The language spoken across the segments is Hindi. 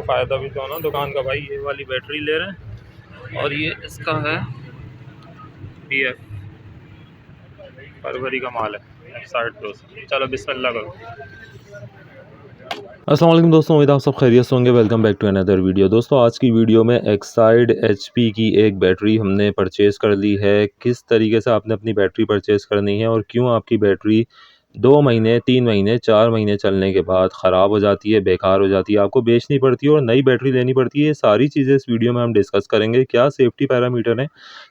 फ़ायदा भी तो है ना दुकान का भाई। ये वाली बैटरी ले रहे हैं और ये इसका है PF फरवरी का माल है 60-200। चलो बिस्मिल्लाह करो। अस्सलाम वालेकुम दोस्तों, उम्मीद आप सब खैरियत से होंगे। Welcome back to another video. दोस्तों आज की वीडियो में एक्साइड HP की एक बैटरी हमने परचेज़ कर ली है। किस तरीके से आपने अपनी बैटरी परचेज़ करनी है और क्यों आपकी बैटरी 2 महीने 3 महीने 4 महीने चलने के बाद ख़राब हो जाती है, बेकार हो जाती है, आपको बेचनी पड़ती है और नई बैटरी लेनी पड़ती है। ये सारी चीज़ें इस वीडियो में हम डिस्कस करेंगे। क्या सेफ्टी पैरामीटर हैं,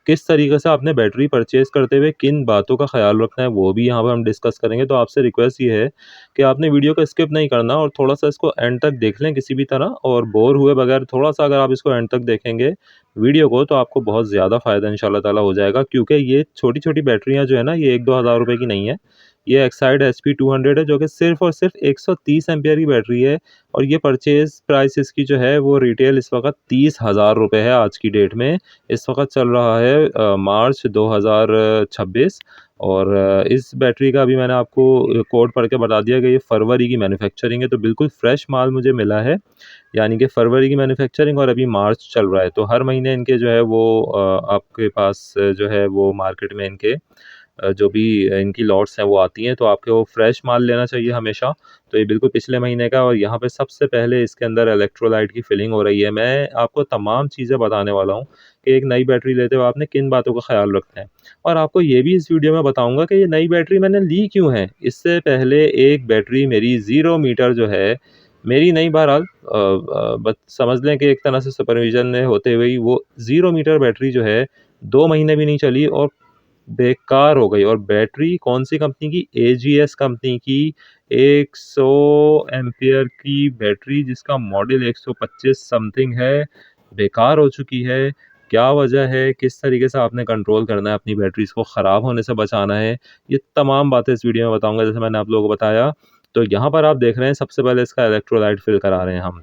किस तरीके से आपने बैटरी परचेज़ करते हुए किन बातों का ख्याल रखना है, वो भी यहाँ पर हम डिस्कस करेंगे। तो आपसे रिक्वेस्ट ये है कि आपने वीडियो को स्किप नहीं करना और थोड़ा-सा इसको एंड तक देख लें किसी भी तरह, और बोर हुए बगैर थोड़ा-सा अगर आप इसको एंड तक देखेंगे वीडियो को, तो आपको बहुत ज़्यादा फ़ायदा इंशाल्लाह ताला हो जाएगा। क्योंकि ये छोटी-छोटी बैटरियाँ जो है ना, ये 1-2 हज़ार रुपए की नहीं है। ये एक्साइड HP 200 है, जो कि सिर्फ़ और सिर्फ़ 130 एम्पीयर की बैटरी है और ये परचेज़ प्राइस इसकी जो है वो रिटेल इस वक़्त 30,000 रुपए है आज की डेट में। इस वक़्त चल रहा है मार्च 2026 और इस बैटरी का अभी मैंने आपको कोड पढ़ के बता दिया कि ये फरवरी की मैन्युफैक्चरिंग है, तो बिल्कुल फ्रेश माल मुझे मिला है। यानी कि फरवरी की मैन्युफैक्चरिंग और अभी मार्च चल रहा है, तो हर महीने इनके जो है वो आपके पास जो है वो मार्केट में इनके जो भी इनकी लॉट्स हैं वो आती हैं, तो आपको वो फ्रेश माल लेना चाहिए हमेशा। तो ये बिल्कुल पिछले महीने का, और यहाँ पे सबसे पहले इसके अंदर इलेक्ट्रोलाइट की फिलिंग हो रही है। मैं आपको तमाम चीज़ें बताने वाला हूँ कि एक नई बैटरी लेते हुए आपने किन बातों का ख्याल रखना है, और आपको ये भी इस वीडियो में बताऊँगा कि ये नई बैटरी मैंने ली क्यों है। इससे पहले एक बैटरी मेरी 0 मीटर जो है, मेरी नहीं, बहरहाल बस समझ लें कि एक तरह से सुपरविज़न में होते हुए ही वो 0 मीटर बैटरी जो है 2 महीने भी नहीं चली और बेकार हो गई। और बैटरी कौन-सी कंपनी की? AGS कंपनी की 100 एम्पीयर की बैटरी, जिसका मॉडल 125 समथिंग है, बेकार हो चुकी है। क्या वजह है? किस तरीके से आपने कंट्रोल करना है अपनी बैटरीज़ को, ख़राब होने से बचाना है? ये तमाम बातें इस वीडियो में बताऊँगा, जैसे मैंने आप लोगों को बताया। तो यहाँ पर आप देख रहे हैं सबसे पहले इसका इलेक्ट्रोलाइट फ़िल करा रहे हैं हम।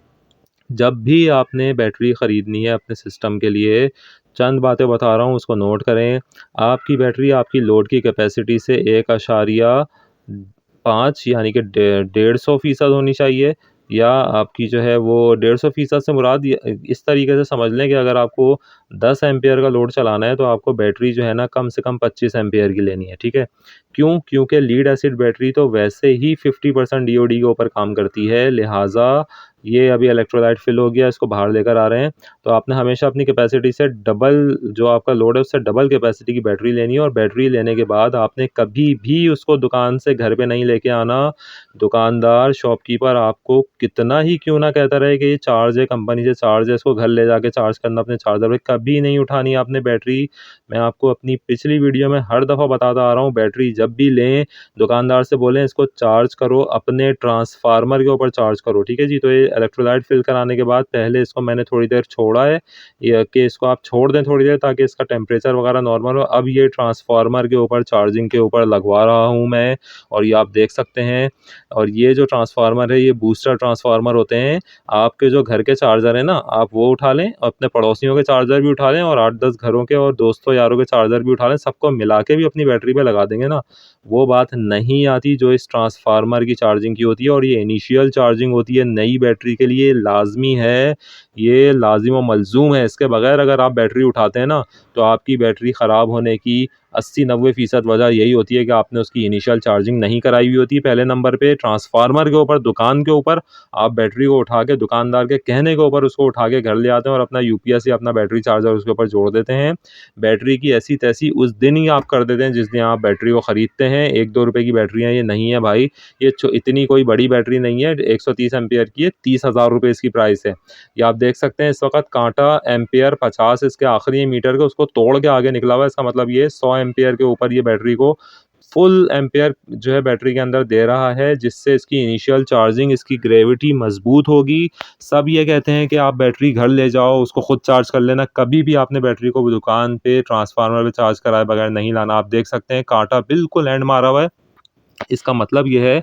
जब भी आपने बैटरी ख़रीदनी है अपने सिस्टम के लिए, चंद बातें बता रहा हूँ, उसको नोट करें। आपकी बैटरी आपकी लोड की कैपेसिटी से 1.5 यानी कि 150% होनी चाहिए, या आपकी जो है वो 150% से मुराद इस तरीके से समझ लें कि अगर आपको 10 एम्पीयर का लोड चलाना है तो आपको बैटरी जो है ना कम से कम 25 एम्पीयर की लेनी है, ठीक है? क्यों? क्योंकि लीड एसिड बैटरी तो वैसे ही 50% DOD के ऊपर काम करती है, लिहाजा ये अभी इलेक्ट्रोलाइट फिल हो गया, इसको बाहर लेकर आ रहे हैं। तो आपने हमेशा अपनी कैपेसिटी से डबल, जो आपका लोड है उससे डबल कैपेसिटी की बैटरी लेनी है, और बैटरी लेने के बाद आपने कभी भी उसको दुकान से घर पे नहीं लेके आना। दुकानदार, शॉपकीपर आपको कितना ही क्यों ना कहता रहे कि ये चार्ज है, कंपनी से चार्ज है, इसको घर ले जाके चार्ज करना अपने चार्जर पे, कभी नहीं उठानी आपने बैटरी। मैं आपको अपनी पिछली वीडियो में हर दफ़ा बताता आ रहा हूँ, बैटरी जब भी लें दुकानदार से बोलें इसको चार्ज करो, अपने ट्रांसफार्मर के ऊपर चार्ज करो, ठीक है जी? तो ये इलेक्ट्रोलाइट फिल कराने के बाद पहले इसको मैंने थोड़ी देर छोड़ा है, या कि इसको आप छोड़ दें थोड़ी देर ताकि इसका टेम्परेचर वगैरह नॉर्मल हो। अब ये ट्रांसफार्मर के ऊपर, चार्जिंग के ऊपर लगवा रहा हूँ मैं, और ये आप देख सकते हैं। और ये जो ट्रांसफार्मर है, ये बूस्टर ट्रांसफार्मर होते हैं। आपके जो घर के चार्जर हैं ना, आप वो उठा लें, अपने पड़ोसियों के चार्जर भी उठा लें, और 8-10 घरों के और दोस्तों यारों के चार्जर भी उठा लें, सबको मिला के भी अपनी बैटरी पे लगा देंगे ना, वो बात नहीं आती जो इस ट्रांसफार्मर की चार्जिंग की होती है। और ये इनिशियल चार्जिंग होती है नई बैटरी के लिए, लाज़मी है, ये लाज़िम व मलज़ूम है। इसके बगैर अगर आप बैटरी उठाते हैं ना, तो आपकी बैटरी ख़राब होने की 80-90% वजह यही होती है कि आपने उसकी इनिशियल चार्जिंग नहीं कराई हुई होती। पहले नंबर पे ट्रांसफार्मर के ऊपर, दुकान के ऊपर आप बैटरी को उठा के, दुकानदार के कहने के ऊपर उसको उठा के घर ले आते हैं और अपना UPS या अपना बैटरी चार्जर उसके ऊपर जोड़ देते हैं। बैटरी की ऐसी तैसी उस दिन ही आप कर देते हैं जिस दिन आप बैटरी को ख़रीदते हैं। 1-2 रुपए की बैटरियाँ ये नहीं है भाई, ये इतनी कोई बड़ी बैटरी नहीं है। 130 एम्पीयर की है, 30,000 रुपये इसकी प्राइस है। ये आप देख सकते हैं इस वक्त कांटा एम्पीयर 50 इसके आखिरी मीटर के, उसको तोड़ के आगे निकला हुआ है। इसका मतलब ये 100 एम्पीयर के ऊपर ये बैटरी को फुल एम्पीयर जो है बैटरी के अंदर दे रहा है, जिससे इसकी इनिशियल चार्जिंग, इसकी ग्रेविटी मजबूत होगी। सब ये कहते हैं कि आप बैटरी घर ले जाओ, उसको खुद चार्ज कर लेना। कभी भी आपने बैटरी को दुकान पे ट्रांसफार्मर पे चार्ज कराए बगैर नहीं लाना। आप देख सकते हैं कांटा बिल्कुल एंड मारा हुआ है। इसका मतलब ये है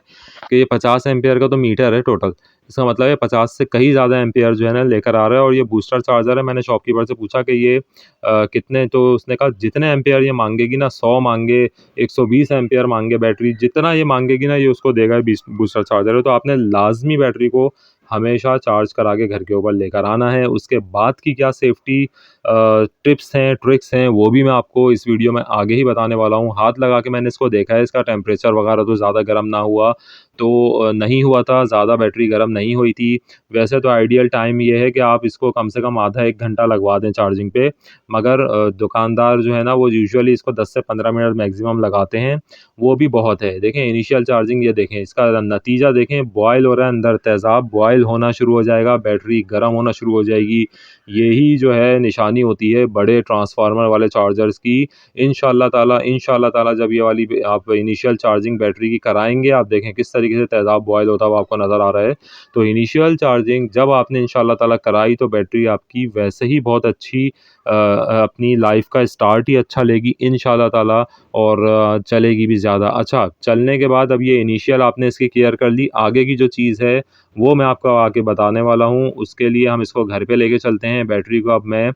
कि ये 50 एम्पीयर का तो मीटर है टोटल। इसका मतलब है 50 से कहीं ज़्यादा एम्पीयर जो है ना लेकर आ रहा है, और ये बूस्टर चार्जर है। मैंने शॉपकीपर से पूछा कि ये कितने, तो उसने कहा जितने एम्पीयर ये मांगेगी ना, 100 मांगे, 120 एम्पीयर मांगे बैटरी, जितना ये मांगेगी ना ये उसको देगा। बूस्टर चार्जर है, तो आपने लाजमी बैटरी को हमेशा चार्ज करा के घर के ऊपर लेकर आना है। उसके बाद की क्या सेफ्टी टिप्स हैं, ट्रिक्स हैं, वो भी मैं आपको इस वीडियो में आगे ही बताने वाला हूँ। हाथ लगा के मैंने इसको देखा है, इसका टेम्परेचर वगैरह तो ज़्यादा गर्म ना हुआ, तो नहीं हुआ था, ज़्यादा बैटरी गर्म नहीं हुई थी। वैसे तो आइडियल टाइम ये है कि आप इसको कम से कम आधा 1 घंटा लगवा दें चार्जिंग पे, मगर दुकानदार जो है ना वो यूजुअली इसको 10 से 15 मिनट मैक्सिमम लगाते हैं, वो भी बहुत है। देखें इनिशियल चार्जिंग, ये देखें इसका नतीजा देखें, बॉयल हो रहा है अंदर, तेज़ाब बॉयल होना शुरू हो जाएगा, बैटरी गर्म होना शुरू हो जाएगी। यही जो है निशानी होती है बड़े ट्रांसफार्मर वाले चार्जर्स की। इंशाल्लाह ताला जब ये वाली आप इनिशियल चार्जिंग बैटरी की कराएंगे, आप देखें किस तरीके से तेज़ाब बॉयल होता हुआ आपको नज़र आ रहा है। तो इनिशियल चार्जिंग जब आपने इंशाल्लाह ताला कराई तो बैटरी आपकी वैसे ही बहुत अच्छी अपनी लाइफ का स्टार्ट ही अच्छा लेगी इंशाल्लाह ताला, और चलेगी भी ज़्यादा। अच्छा, चलने के बाद अब ये इनिशियल आपने इसकी केयर कर ली, आगे की जो चीज़ है वो मैं आपको आके बताने वाला हूँ। उसके लिए हम इसको घर पे लेके चलते हैं। बैटरी को अब मैं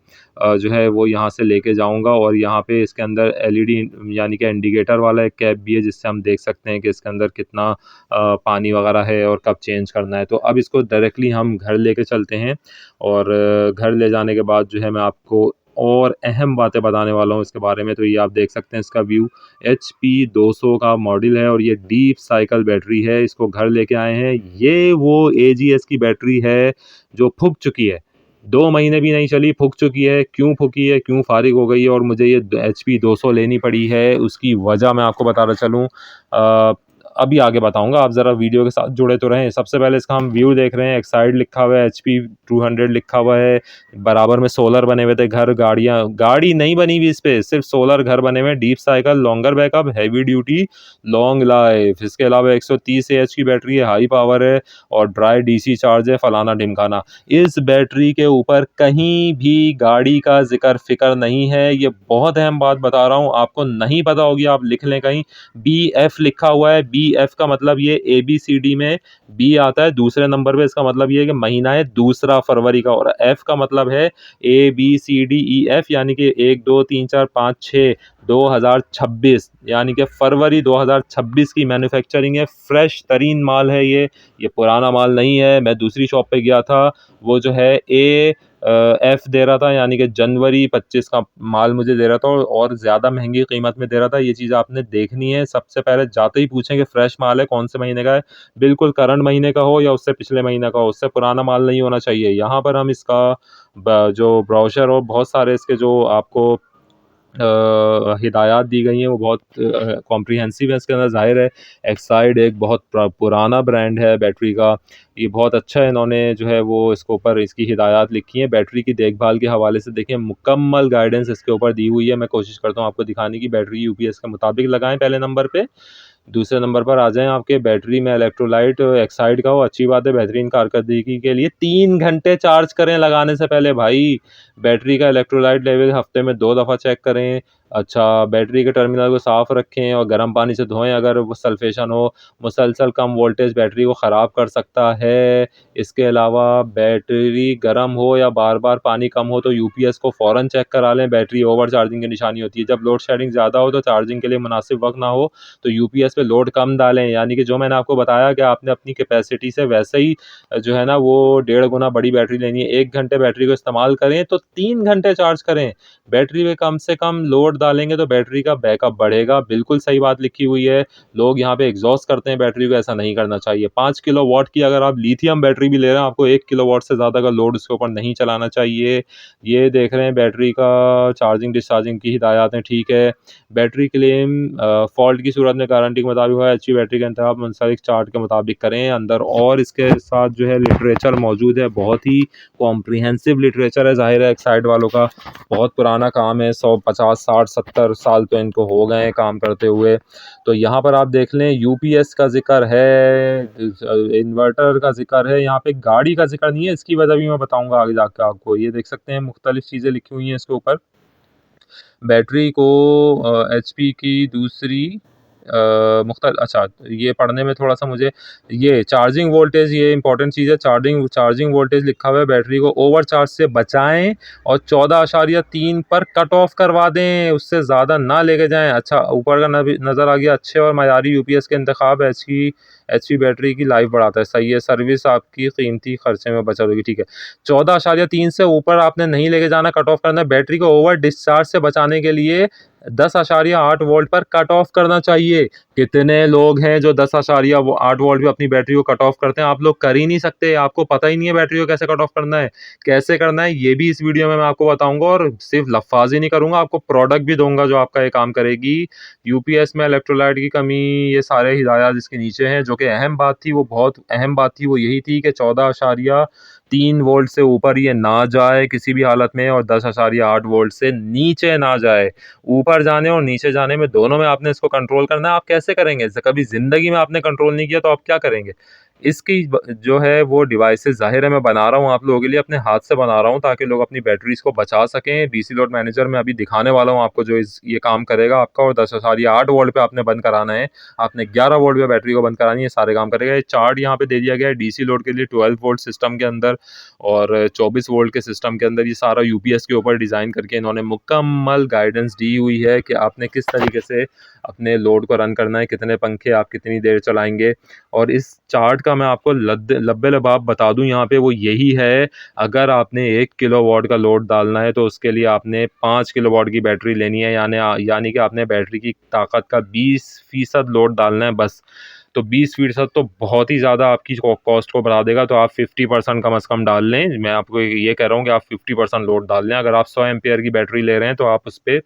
जो है वो यहाँ से लेके जाऊँगा, और यहाँ पे इसके अंदर एलईडी यानी कि इंडिकेटर वाला एक कैप भी है, जिससे हम देख सकते हैं कि इसके अंदर कितना पानी वगैरह है और कब चेंज करना है। तो अब इसको डायरेक्टली हम घर लेके चलते हैं, और घर ले जाने के बाद जो है मैं आपको और अहम बातें बताने वाला हूँ इसके बारे में। तो ये आप देख सकते हैं इसका व्यू, HP 200 का मॉडल है और ये डीप साइकिल बैटरी है। इसको घर लेके आए हैं। ये वो AGS की बैटरी है जो फूक चुकी है, 2 महीने भी नहीं चली, फूक चुकी है। क्यों फूकी है, क्यों फारिग हो गई है और मुझे ये HP 200 लेनी पड़ी है, उसकी वजह मैं आपको बताना चलूँ अभी आगे बताऊंगा। आप ज़रा वीडियो के साथ जुड़े तो रहें। सबसे पहले इसका हम व्यू देख रहे हैं। एक साइड लिखा हुआ है HP 200 लिखा हुआ है, बराबर में सोलर बने हुए थे घर, गाड़ी नहीं बनी हुई इस पे, सिर्फ सोलर घर बने हुए। Deep cycle, longer backup, heavy duty, long life. इसके अलावा 130 AH की बैटरी है, हाई पावर है, और ड्राई DC चार्ज है, फलाना ढिमकाना। इस बैटरी के ऊपर कहीं भी गाड़ी का जिक्र फिक्र नहीं है। ये बहुत अहम बात बता रहा हूँ, आपको नहीं पता होगी आप लिख लें कहीं, BF लिखा हुआ है। BF का मतलब ये ABCD में B आता है दूसरे नंबर पे, इसका मतलब ये है कि महीना है 2 फरवरी का, और F का मतलब है ABCDEF, यानी कि 1 2 3 4 5 6 2026, यानी कि फरवरी 2026 की मैन्युफैक्चरिंग है। फ्रेश तरीन माल है ये पुराना माल नहीं है। मैं दूसरी शॉप पे गया था, वो जो है F दे रहा था, यानी कि जनवरी 25 का माल मुझे दे रहा था, और ज़्यादा महंगी कीमत में दे रहा था। ये चीज़ आपने देखनी है। सबसे पहले जाते ही पूछें कि फ्रेश माल है, कौन से महीने का है, बिल्कुल करंट महीने का हो या उससे पिछले महीने का हो, उससे पुराना माल नहीं होना चाहिए। यहाँ पर हम इसका जो ब्राउचर और बहुत सारे इसके जो आपको हिदायत दी गई हैं वो बहुत कॉम्प्रिहेंसिव है। इसके अंदर ज़ाहिर है एक्साइड एक बहुत पुराना ब्रांड है बैटरी का, ये बहुत अच्छा है। इन्होंने जो है वो इसके ऊपर इसकी हिदायत लिखी है। बैटरी की देखभाल के हवाले से देखिए मुकम्मल गाइडेंस इसके ऊपर दी हुई है। मैं कोशिश करता हूँ आपको दिखाने की। बैटरी UPS के मुताबिक लगाएं पहले नंबर पे। दूसरे नंबर पर आ जाएं आपके बैटरी में इलेक्ट्रोलाइट एक्साइड का हो, अच्छी बात है, बेहतरीन कारकर्दगी के लिए 3 घंटे चार्ज करें लगाने से पहले भाई। बैटरी का इलेक्ट्रोलाइट लेवल हफ्ते में 2 दफ़ा चेक करें। अच्छा, बैटरी के टर्मिनल को साफ़ रखें और गर्म पानी से धोएं अगर वो सल्फेशन हो। मुसलसल कम वोल्टेज बैटरी को ख़राब कर सकता है। इसके अलावा बैटरी गर्म हो या बार बार पानी कम हो तो UPS को फ़ौरन चेक करा लें, बैटरी ओवर चार्जिंग की निशानी होती है। जब लोड शेडिंग ज़्यादा हो तो चार्जिंग के लिए मुनासिब वक्त ना हो तो UPS पे लोड कम डालें, यानी कि जो मैंने आपको बताया कि आपने अपनी कैपेसिटी से वैसे ही जो है ना वो 1.5 गुना बड़ी बैटरी लेनी है। 1 घंटे बैटरी को इस्तेमाल करें तो 3 घंटे चार्ज करें। बैटरी में कम से कम लोड डालेंगे तो बैटरी का बैकअप बढ़ेगा। बिल्कुल सही बात लिखी हुई है। लोग यहाँ पे एग्जॉस्ट करते हैं बैटरी को, ऐसा नहीं करना चाहिए। 5 किलोवाट की अगर आप लिथियम बैटरी भी ले रहे हैं, आपको 1 किलोवाट से ज़्यादा का लोड उसके ऊपर नहीं चलाना चाहिए। ये देख रहे हैं बैटरी का चार्जिंग डिस्चार्जिंग की हिदायत है, ठीक है। बैटरी क्लेम फॉल्ट की सूरत में गारंटी के मुताबिक है। अच्छी बैटरी का इंतखाब मुंसलिक चार्ट के मुताबिक करें। अंदर और इसके साथ जो है लिटरेचर मौजूद है, बहुत ही कॉम्प्रिहेंसिव लिटरेचर है। ज़ाहिर है एक्साइड वालों का बहुत पुराना काम है, 150 60 70 साल तो इनको हो गए हैं काम करते हुए। तो यहाँ पर आप देख लें UPS का जिक्र है, इन्वर्टर का जिक्र है, यहाँ पे गाड़ी का जिक्र नहीं है। इसकी वजह भी मैं बताऊँगा आगे जाकर आपको। ये देख सकते हैं मुख्तलिफ चीज़ें लिखी हुई हैं इसके ऊपर। बैटरी को HP की दूसरी अच्छा, ये पढ़ने में थोड़ा-सा मुझे ये चार्जिंग वोल्टेज, ये इंपॉर्टेंट चीज़ है। चार्जिंग वोल्टेज लिखा हुआ है, बैटरी को ओवरचार्ज से बचाएँ और 14.3 पर कट ऑफ करवा दें, उससे ज़्यादा ना लेके जाएँ। अच्छा, ऊपर का नज़र आ गया, अच्छे और मयारी यूपीएस के इंतखाब एचपी बैटरी की लाइफ बढ़ाता है। सही है, सर्विस आपकी कीमती खर्चे में बचत होगी। ठीक है, 14.3 से ऊपर आपने नहीं लेके जाना, कट ऑफ करना है। बैटरी को ओवर डिस्चार्ज से बचाने के लिए 10.8 वोल्ट पर कट ऑफ करना चाहिए। कितने लोग हैं जो 10.8 वोल्ट पे अपनी बैटरी को कट ऑफ करते हैं? आप लोग कर ही नहीं सकते, आपको पता ही नहीं है बैटरी को कैसे कट ऑफ करना है। कैसे करना है ये भी इस वीडियो में मैं आपको बताऊंगा, और सिर्फ लफ्फाजी नहीं करूंगा, आपको प्रोडक्ट भी दूंगा जो आपका ये काम करेगी। यूपीएस में इलेक्ट्रोलाइट की कमी, ये सारे हिदायत इसके नीचे हैं। जो कि अहम बात थी, वो बहुत अहम बात थी, वो यही थी कि 14.3 वोल्ट से ऊपर ये ना जाए किसी भी हालत में, और 10.8 वोल्ट से नीचे ना जाए। ऊपर जाने और नीचे जाने में, दोनों में आपने इसको कंट्रोल करना है। आप कैसे करेंगे? कभी ज़िंदगी में आपने कंट्रोल नहीं किया तो आप क्या करेंगे? इसकी जो है वो डिवाइसेस, ज़ाहिर है मैं बना रहा हूँ आप लोगों के लिए, अपने हाथ से बना रहा हूँ ताकि लोग अपनी बैटरीज को बचा सकें। डीसी लोड मैनेजर में अभी दिखाने वाला हूँ आपको, जो ये काम करेगा आपका। और 10.8 वोल्ट पे आपने बंद कराना है, आपने 11 वोल्ट पे बैटरी को बंद करानी है, सारे काम करेगा। ये चार्ट यहाँ पे दे दिया गया है डीसी लोड के लिए 12 वोल्ट सिस्टम के अंदर और 24 वोल्ट के सिस्टम के अंदर। ये सारा यूपीएस के ऊपर डिज़ाइन करके इन्होंने मुकम्मल गाइडेंस दी हुई है कि आपने किस तरीके से अपने लोड को रन करना है, कितने पंखे आप कितनी देर चलाएंगे। और इस चार्ट का मैं आपको लब्बे लबाब बता दूं यहाँ पे, वो यही है। अगर आपने 1 किलोवाट का लोड डालना है तो उसके लिए आपने 5 किलोवाट की बैटरी लेनी है, यानी कि आपने बैटरी की ताकत का 20% लोड डालना है बस। तो 20% तो बहुत ही ज़्यादा आपकी कॉस्ट को बढ़ा देगा, तो आप 50% कम अज़ कम डाल लें। मैं आपको ये कह रहा हूँ कि आप 50% लोड डाल लें। अगर आप 100 एम्पियर की बैटरी ले रहे हैं तो आप उस पर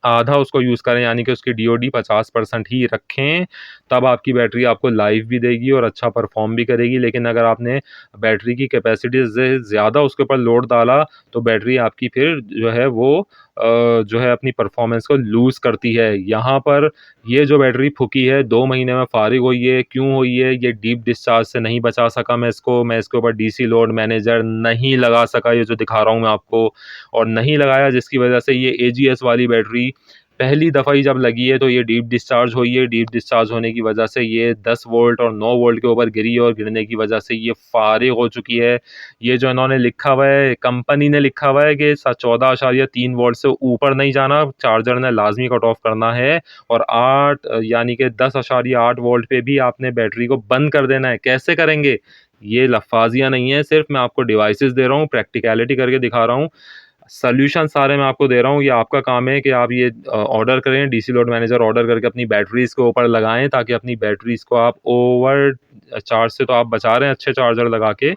आधा उसको यूज़ करें, यानी कि उसकी डीओडी 50% ही रखें। तब आपकी बैटरी आपको लाइफ भी देगी और अच्छा परफॉर्म भी करेगी। लेकिन अगर आपने बैटरी की कैपेसिटी से ज़्यादा उसके ऊपर लोड डाला तो बैटरी आपकी फिर जो है वो जो है अपनी परफॉर्मेंस को लूज़ करती है। यहाँ पर ये जो बैटरी फूकी है, 2 महीने में फारिग हुई है। क्यों हुई है? ये डीप डिस्चार्ज से नहीं बचा सका मैं इसके ऊपर डीसी लोड मैनेजर नहीं लगा सका, ये जो दिखा रहा हूँ मैं आपको, और नहीं लगाया, जिसकी वजह से ये एजीएस वाली बैटरी पहली दफ़ा ही जब लगी है तो ये डीप डिस्चार्ज हुई है। डीप डिस्चार्ज होने की वजह से ये 10 वोल्ट और 9 वोल्ट के ऊपर गिरी है, और गिरने की वजह से ये फारिग हो चुकी है। ये जो इन्होंने लिखा हुआ है, कंपनी ने लिखा हुआ है कि 14.3 वोल्ट से ऊपर नहीं जाना, चार्जर ने लाजमी कट ऑफ करना है। और 8 यानी कि 10.8 वोल्ट पे भी आपने बैटरी को बंद कर देना है। कैसे करेंगे? ये लफ्फाजियाँ नहीं है, सिर्फ मैं आपको डिवाइसेस दे रहा हूँ, प्रैक्टिकलिटी करके दिखा रहा हूँ। सॉल्यूशन सारे मैं आपको दे रहा हूँ। ये आपका काम है कि आप ये ऑर्डर करें, डीसी लोड मैनेजर ऑर्डर करके अपनी बैटरीज़ के ऊपर लगाएं, ताकि अपनी बैटरीज़ को आप ओवर चार्ज से तो आप बचा रहे हैं, अच्छे चार्जर लगा के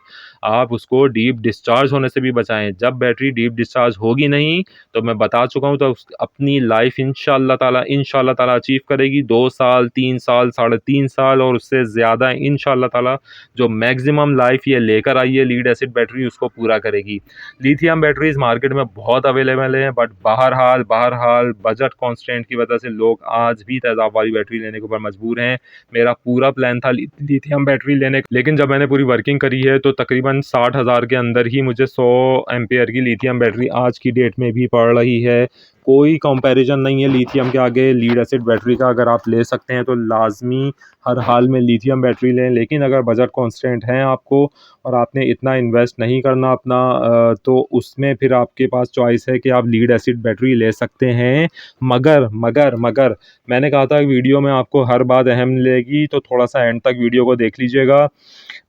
आप उसको डीप डिस्चार्ज होने से भी बचाएं। जब बैटरी डीप डिस्चार्ज होगी नहीं, तो मैं बता चुका हूँ, तो अपनी लाइफ इंशाल्लाह ताला अचीव करेगी। 2 साल, 3 साल, 3.5 साल और उससे ज़्यादा इंशाल्लाह ताला जो मैक्सिमम लाइफ ये लेकर आई है लीड एसिड बैटरी, उसको पूरा करेगी। लिथियम बैटरीज मार्केट में बहुत अवेलेबल हैं, बट बहरहाल बजट कॉन्स्टेंट की वजह से लोग आज भी तेज़ाब वाली बैटरी लेने के ऊपर मजबूर हैं। मेरा पूरा प्लान था लिथियम बैटरी लेने का, लेकिन जब मैंने पूरी वर्किंग करी है तो तकरीबन 60,000 के अंदर ही मुझे 100 एम्पेयर की लिथियम बैटरी आज की डेट में भी पड़ रही है। कोई कंपैरिजन नहीं है लिथियम के आगे लीड एसिड बैटरी का। अगर आप ले सकते हैं तो लाजमी हर हाल में लिथियम बैटरी लें, लेकिन अगर बजट कॉन्स्टेंट हैं आपको और आपने इतना इन्वेस्ट नहीं करना अपना, तो उसमें फिर आपके पास चॉइस है कि आप लीड एसिड बैटरी ले सकते हैं। मगर मैंने कहा था वीडियो में आपको हर बात अहम लेगी, तो थोड़ा सा एंड तक वीडियो को देख लीजिएगा।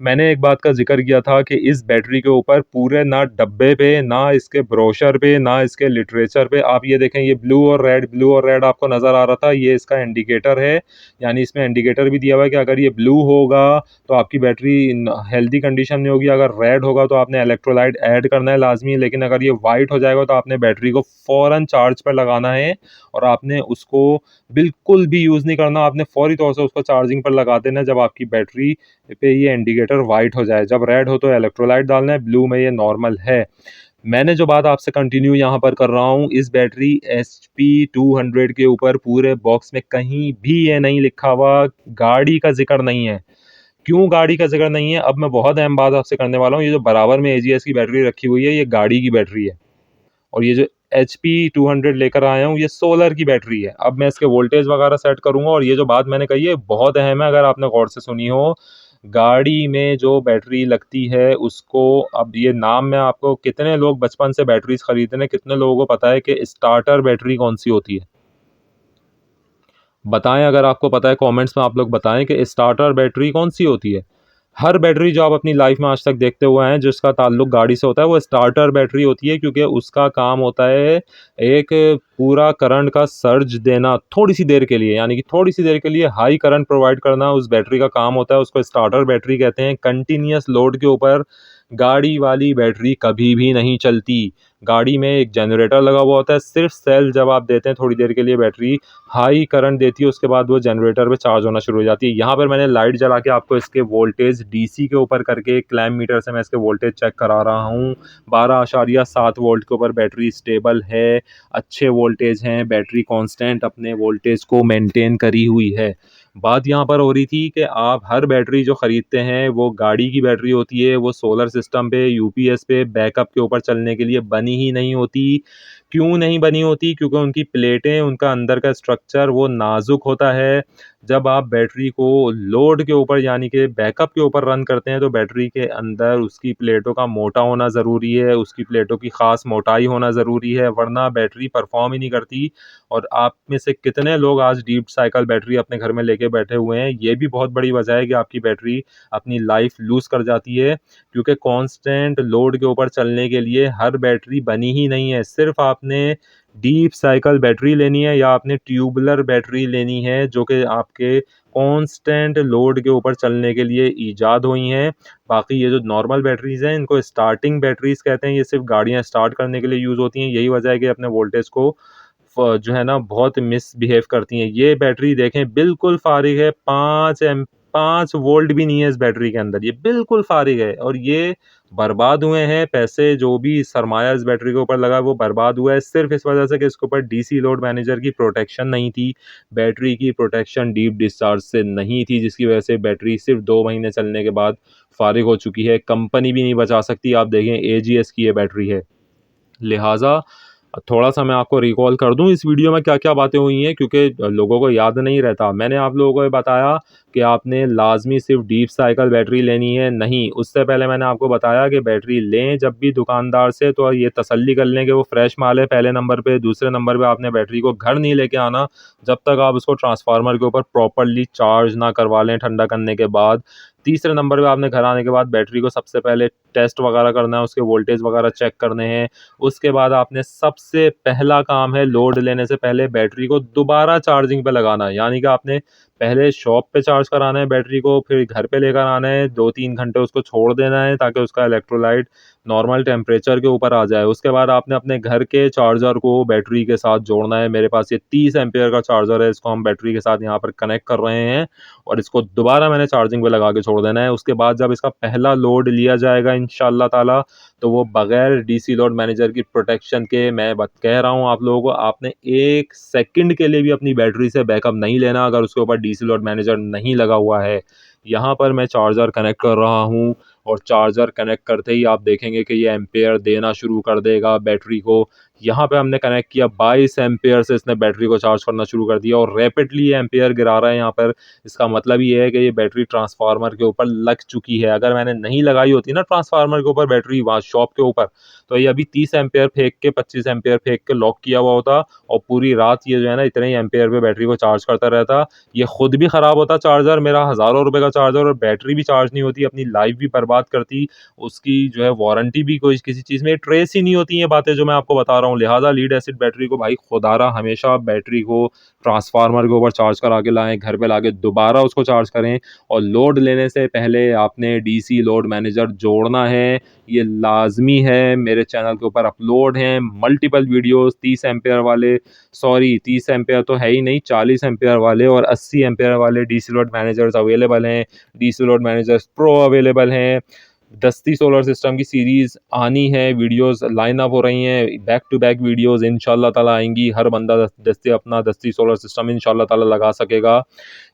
मैंने एक बात का जिक्र किया था कि इस बैटरी के ऊपर पूरे ना डब्बे पे, ना इसके ब्रोशर पे, ना इसके लिटरेचर पे, आप ये देखें, ये ब्लू और रेड आपको नज़र आ रहा था, ये इसका इंडिकेटर है। यानी इसमें इंडिकेटर भी दिया हुआ है कि अगर ये ब्लू होगा तो आपकी बैटरी हेल्दी कंडीशन में होगी, अगर रेड होगा तो आपने इलेक्ट्रोलाइट ऐड करना है लाजमी, लेकिन अगर ये वाइट हो जाएगा तो आपने बैटरी को फ़ौरन चार्ज पर लगाना है और आपने उसको बिल्कुल भी यूज़ नहीं करना। आपने फौरी तौर से उसको चार्जिंग पर लगा देना है जब आपकी बैटरी पे ये इंडिकेटर वाइट हो जाए। जब रेड हो तो इलेक्ट्रोलाइट डालना है, ब्लू में ये नॉर्मल है। मैंने जो बात आपसे कंटिन्यू यहाँ पर कर रहा हूँ, इस बैटरी HP200 के ऊपर पूरे बॉक्स में कहीं भी ये नहीं लिखा हुआ, गाड़ी का जिक्र नहीं है। क्यों गाड़ी का जिक्र नहीं है? अब मैं बहुत अहम बात आपसे करने वाला हूँ। ये जो बराबर में एजीएस की बैटरी रखी हुई है, ये गाड़ी की बैटरी है। और ये जो HP 200 लेकर आया हूँ। ये सोलर की बैटरी है। अब मैं इसके वोल्टेज वगैरह सेट करूँगा, और ये जो बात मैंने कही है बहुत अहम है, अगर आपने गौर से सुनी हो। गाड़ी में जो बैटरी लगती है उसको, अब ये नाम में आपको, कितने लोग बचपन से बैटरीज खरीदते हैं, कितने लोगों को पता है कि स्टार्टर बैटरी कौन सी होती है? बताएं, अगर आपको पता है कमेंट्स में आप लोग बताएं कि स्टार्टर बैटरी कौन सी होती है। हर बैटरी जो आप अपनी लाइफ में आज तक देखते हुए हैं जिसका ताल्लुक गाड़ी से होता है, वो स्टार्टर बैटरी होती है, क्योंकि उसका काम होता है एक पूरा करंट का सर्ज देना थोड़ी सी देर के लिए, यानी कि थोड़ी सी देर के लिए हाई करंट प्रोवाइड करना उस बैटरी का काम होता है। उसको स्टार्टर बैटरी कहते हैं। कंटिन्यूस लोड के ऊपर गाड़ी वाली बैटरी कभी भी नहीं चलती। गाड़ी में एक जनरेटर लगा हुआ होता है, सिर्फ सेल जब आप देते हैं थोड़ी देर के लिए बैटरी हाई करंट देती है, उसके बाद वो जनरेटर पे चार्ज होना शुरू हो जाती है। यहाँ पर मैंने लाइट जला के आपको इसके वोल्टेज डीसी के ऊपर करके क्लैम्प मीटर से मैं इसके वोल्टेज चेक करा रहा हूँ। 12.7 वोल्ट के ऊपर बैटरी स्टेबल है, अच्छे वोल्टेज हैं, बैटरी कांस्टेंट अपने वोल्टेज को मेंटेन करी हुई है। बात यहाँ पर हो रही थी कि आप हर बैटरी जो ख़रीदते हैं वो गाड़ी की बैटरी होती है, वो सोलर सिस्टम पे, यूपीएस पे बैकअप के ऊपर चलने के लिए बनी ही नहीं होती। क्यों नहीं बनी होती? क्योंकि उनकी प्लेटें, उनका अंदर का स्ट्रक्चर वो नाजुक होता है। जब आप बैटरी को लोड के ऊपर यानी कि बैकअप के ऊपर रन करते हैं तो बैटरी के अंदर उसकी प्लेटों का मोटा होना ज़रूरी है, उसकी प्लेटों की ख़ास मोटाई होना ज़रूरी है, वरना बैटरी परफॉर्म ही नहीं करती। और आप में से कितने लोग आज डीप साइकिल बैटरी अपने घर में लेके बैठे हुए हैं? ये भी बहुत बड़ी वजह है कि आपकी बैटरी अपनी लाइफ लूज़ कर जाती है, क्योंकि कांस्टेंट लोड के ऊपर चलने के लिए हर बैटरी बनी ही नहीं है। सिर्फ आपने डीप साइकिल बैटरी लेनी है या आपने ट्यूबुलर बैटरी लेनी है, जो कि आपके कांस्टेंट लोड के ऊपर चलने के लिए ईजाद हुई हैं। बाकी ये जो नॉर्मल बैटरीज हैं इनको स्टार्टिंग बैटरीज कहते हैं। ये सिर्फ गाड़ियां स्टार्ट करने के लिए यूज़ होती हैं। यही वजह है कि अपने वोल्टेज को जो है ना बहुत मिसबिहेव करती हैं। ये बैटरी देखें बिल्कुल फारिग है, 5 वोल्ट भी नहीं है इस बैटरी के अंदर, ये बिल्कुल फारिग है। और ये बर्बाद हुए हैं पैसे, जो भी सरमाया इस बैटरी के ऊपर लगा वो बर्बाद हुआ है सिर्फ इस वजह से कि इसके ऊपर डीसी लोड मैनेजर की प्रोटेक्शन नहीं थी, बैटरी की प्रोटेक्शन डीप डिस्चार्ज से नहीं थी, जिसकी वजह से बैटरी सिर्फ 2 महीने चलने के बाद फारिग हो चुकी है। कंपनी भी नहीं बचा सकती। आप देखें एजीएस की ये बैटरी है। लिहाजा थोड़ा सा मैं आपको रिकॉल कर दूं इस वीडियो में क्या क्या बातें हुई हैं, क्योंकि लोगों को याद नहीं रहता। मैंने आप लोगों को ये बताया कि आपने लाजमी सिर्फ डीप साइकिल बैटरी लेनी है, नहीं, उससे पहले मैंने आपको बताया कि बैटरी लें जब भी दुकानदार से तो ये तसल्ली कर लें कि वो फ्रेश माल है, पहले नंबर पे। दूसरे नंबर पे आपने बैटरी को घर नहीं लेके आना जब तक आप उसको ट्रांसफार्मर के ऊपर प्रॉपरली चार्ज ना करवा लें ठंडा करने के बाद। तीसरे नंबर पे आपने घर आने के बाद बैटरी को सबसे पहले टेस्ट वगैरह करना है, उसके वोल्टेज वगैरह चेक करने हैं। उसके बाद आपने सबसे पहला काम है लोड लेने से पहले बैटरी को दोबारा चार्जिंग पे लगाना है, यानी कि आपने पहले शॉप पे चार्ज कराना है बैटरी को, फिर घर पे लेकर आना है, 2-3 घंटे उसको छोड़ देना है ताकि उसका इलेक्ट्रोलाइट नॉर्मल टेम्परेचर के ऊपर आ जाए। उसके बाद आपने अपने घर के चार्जर को बैटरी के साथ जोड़ना है। मेरे पास ये 30 एम्पियर का चार्जर है, इसको हम बैटरी के साथ यहाँ पर कनेक्ट कर रहे हैं और इसको दोबारा मैंने चार्जिंग पे लगा के छोड़ देना है। उसके बाद जब इसका पहला लोड लिया जाएगा इंशाल्लाह ताला, तो वो बगैर डीसी लोड मैनेजर की प्रोटेक्शन के, मैं कह रहा हूँ आप लोगों को, आपने 1 सेकंड के लिए भी अपनी बैटरी से बैकअप नहीं लेना अगर उसके ऊपर डीसी लोड मैनेजर नहीं लगा हुआ है। यहाँ पर मैं चार्जर कनेक्ट कर रहा हूँ और चार्जर कनेक्ट करते ही आप देखेंगे कि ये एम्पेयर देना शुरू कर देगा बैटरी को। यहाँ पे हमने कनेक्ट किया, 22 एम्पेयर से इसने बैटरी को चार्ज करना शुरू कर दिया और रैपिडली एम्पेयर गिरा रहा है यहाँ पर। इसका मतलब ये है कि ये बैटरी ट्रांसफार्मर के ऊपर लग चुकी है। अगर मैंने नहीं लगाई होती ना ट्रांसफार्मर के ऊपर बैटरी वहाँ शॉप के ऊपर, तो ये अभी 30 एम्पेयर फेंक के, 25 एम्पेयर फेंक के लॉक किया हुआ होता और पूरी रात ये जो है ना इतने ही एम्पेयर पे बैटरी को चार्ज करता रहता। ये खुद भी ख़राब होता चार्जर, मेरा हज़ारों रुपए का चार्जर, और बैटरी भी चार्ज नहीं होती, अपनी लाइफ भी बर्बाद करती, उसकी जो है वारंटी भी कोई किसी चीज़ में ट्रेस ही नहीं होती। ये बातें जो मैं आपको बता रहा हूँ। लिहाजा लीड एसिड बैटरी को भाई खुदारा हमेशा बैटरी को ट्रांसफार्मर के ऊपर चार्ज करा के लाएं, घर पे लाके दोबारा उसको चार्ज करें। और लोड लेने से पहले आपने डीसी लोड मैनेजर जोड़ना है, ये लाजमी है। मेरे चैनल के ऊपर अपलोड हैं मल्टीपल वीडियोस, 30 एम्पेयर वाले, सॉरी 30 एम्पेयर तो है ही नहीं, 40 एम्पेयर वाले और 80 एम्पेयर वाले डीसी लोड मैनेजर्स अवेलेबल हैं। DC load managers pro available हैं। दस्ती सोलर सिस्टम की सीरीज़ आनी है, वीडियोस लाइन अप हो रही हैं, बैक टू बैक वीडियोस इंशाल्लाह ताला आएंगी। हर बंदा दस्ती अपना दस्ती सोलर सिस्टम इंशाल्लाह ताला लगा सकेगा।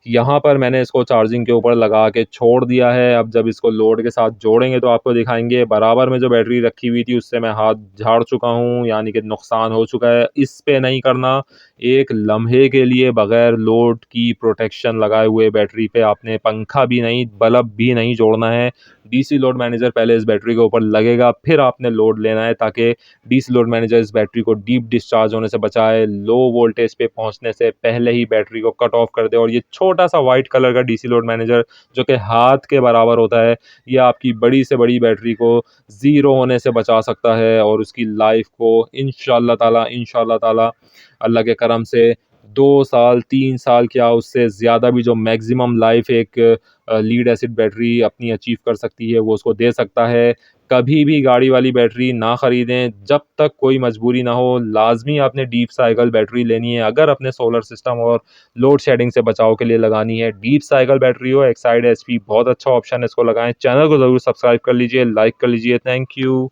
यहाँ पर मैंने इसको चार्जिंग के ऊपर लगा के छोड़ दिया है। अब जब इसको लोड के साथ जोड़ेंगे तो आपको दिखाएंगे। बराबर में जो बैटरी रखी हुई थी उससे मैं हाथ झाड़ चुका हूँ, यानी कि नुकसान हो चुका है। इस पे नहीं करना। एक लम्हे के लिए बगैर लोड की प्रोटेक्शन लगाए हुए बैटरी पे आपने पंखा भी नहीं, बल्ब भी नहीं जोड़ना है। डीसी लोड मैनेजर पहले इस बैटरी के ऊपर लगेगा, फिर आपने लोड लेना है, ताकि डीसी लोड मैनेजर इस बैटरी को डीप डिस्चार्ज होने से बचाए, लो वोल्टेज पे पहुंचने से पहले ही बैटरी को कट ऑफ कर दे। और ये छोटा सा वाइट कलर का डीसी लोड मैनेजर जो कि हाथ के बराबर होता है, ये आपकी बड़ी से बड़ी बैटरी को ज़ीरो होने से बचा सकता है और उसकी लाइफ को इंशाल्लाह ताला अल्लाह के करम से 2 साल 3 साल क्या उससे ज़्यादा भी जो मैक्सिमम लाइफ एक लीड एसिड बैटरी अपनी अचीव कर सकती है वो उसको दे सकता है। कभी भी गाड़ी वाली बैटरी ना ख़रीदें जब तक कोई मजबूरी ना हो। लाजमी आपने डीप साइकिल बैटरी लेनी है अगर अपने सोलर सिस्टम और लोड शेडिंग से बचाव के लिए लगानी है। डीप साइकिल बैटरी हो, एक्साइड एचपी बहुत अच्छा ऑप्शन है, इसको लगाएं। चैनल को ज़रूर सब्सक्राइब कर लीजिए, लाइक कर लीजिए। Thank you.